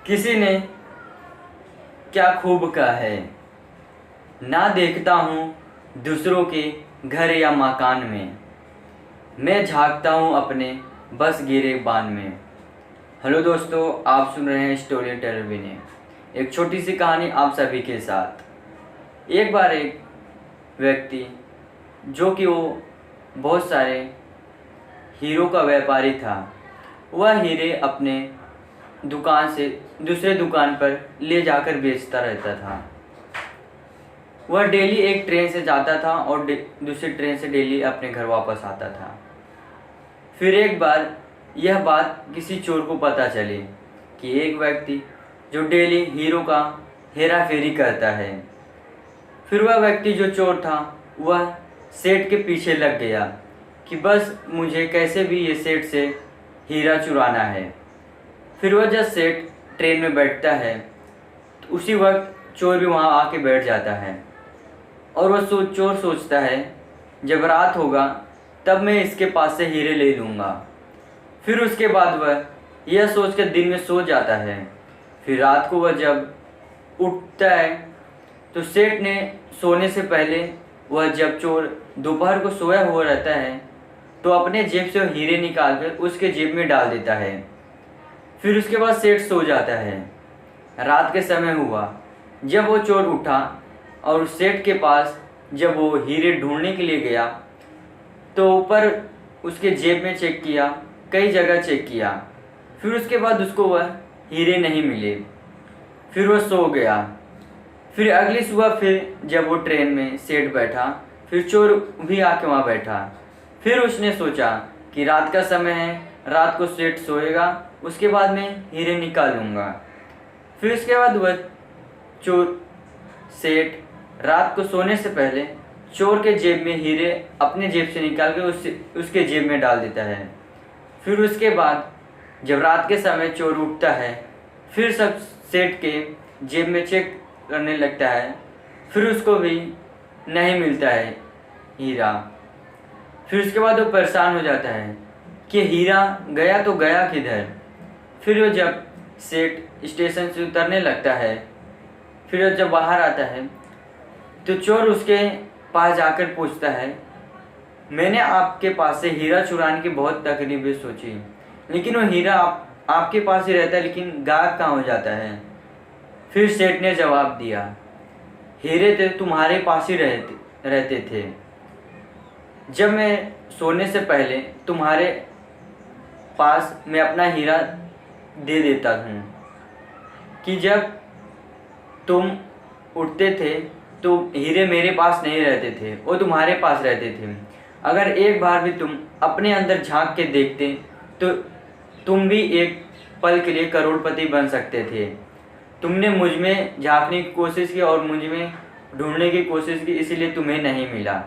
किसी ने क्या खूब कहा है, ना देखता हूँ दूसरों के घर या मकान में, मैं झांकता हूँ अपने बस गिरे बान में। हेलो दोस्तों, आप सुन रहे हैं स्टोरी टेलर विनय। एक छोटी सी कहानी आप सभी के साथ। एक बार एक व्यक्ति जो कि वो बहुत सारे हीरो का व्यापारी था, वह हीरे अपने दुकान से दूसरे दुकान पर ले जाकर बेचता रहता था। वह डेली एक ट्रेन से जाता था और दूसरी ट्रेन से डेली अपने घर वापस आता था। फिर एक बार यह बात किसी चोर को पता चली कि एक व्यक्ति जो डेली हीरो का हेरा फेरी करता है। फिर वह व्यक्ति जो चोर था वह सेठ के पीछे लग गया कि बस मुझे कैसे भी ये सेठ से हीरा चुराना है। फिर वह जब सेठ ट्रेन में बैठता है तो उसी वक्त चोर भी वहाँ आके बैठ जाता है और वह चोर सोचता है जब रात होगा तब मैं इसके पास से हीरे ले लूँगा। फिर उसके बाद वह यह सोचकर दिन में सो जाता है। फिर रात को वह जब उठता है तो सेठ ने सोने से पहले वह जब चोर दोपहर को सोया हुआ रहता है तो अपने जेब से हीरे निकाल कर उसके जेब में डाल देता है। फिर उसके बाद सेठ सो जाता है। रात के समय हुआ जब वो चोर उठा और सेठ के पास जब वो हीरे ढूंढने के लिए गया तो ऊपर उसके जेब में चेक किया, कई जगह चेक किया। फिर उसके बाद उसको वह हीरे नहीं मिले। फिर वह सो गया। फिर अगली सुबह फिर जब वो ट्रेन में सेठ बैठा, फिर चोर भी आके वहाँ बैठा। फिर उसने सोचा कि रात का समय है, रात को सेठ सोएगा, उसके बाद मैं हीरे निकाल लूँगा। फिर उसके बाद वह चोर सेठ रात को सोने से पहले चोर के जेब में हीरे अपने जेब से निकाल के उसके जेब में डाल देता है। फिर उसके बाद जब रात के समय चोर उठता है फिर सब सेठ के जेब में चेक करने लगता है। फिर उसको भी नहीं मिलता है हीरा। फिर उसके बाद वो परेशान हो जाता है कि हीरा गया तो गया किधर। फिर वो जब सेठ स्टेशन से उतरने लगता है, फिर वो जब बाहर आता है तो चोर उसके पास जाकर पूछता है, मैंने आपके पास से हीरा चुराने की बहुत तकरीबें सोची, लेकिन वो हीरा आपके पास ही रहता है, लेकिन गायब कहाँ हो जाता है। फिर सेठ ने जवाब दिया, हीरे तो तुम्हारे पास ही रहते थे। जब मैं सोने से पहले तुम्हारे पास मैं अपना हीरा दे देता हूँ कि जब तुम उठते थे तो हीरे मेरे पास नहीं रहते थे, वो तुम्हारे पास रहते थे। अगर एक बार भी तुम अपने अंदर झांक के देखते तो तुम भी एक पल के लिए करोड़पति बन सकते थे। तुमने मुझ में झांकने की कोशिश की और मुझ में ढूंढने की कोशिश की, इसीलिए तुम्हें नहीं मिला।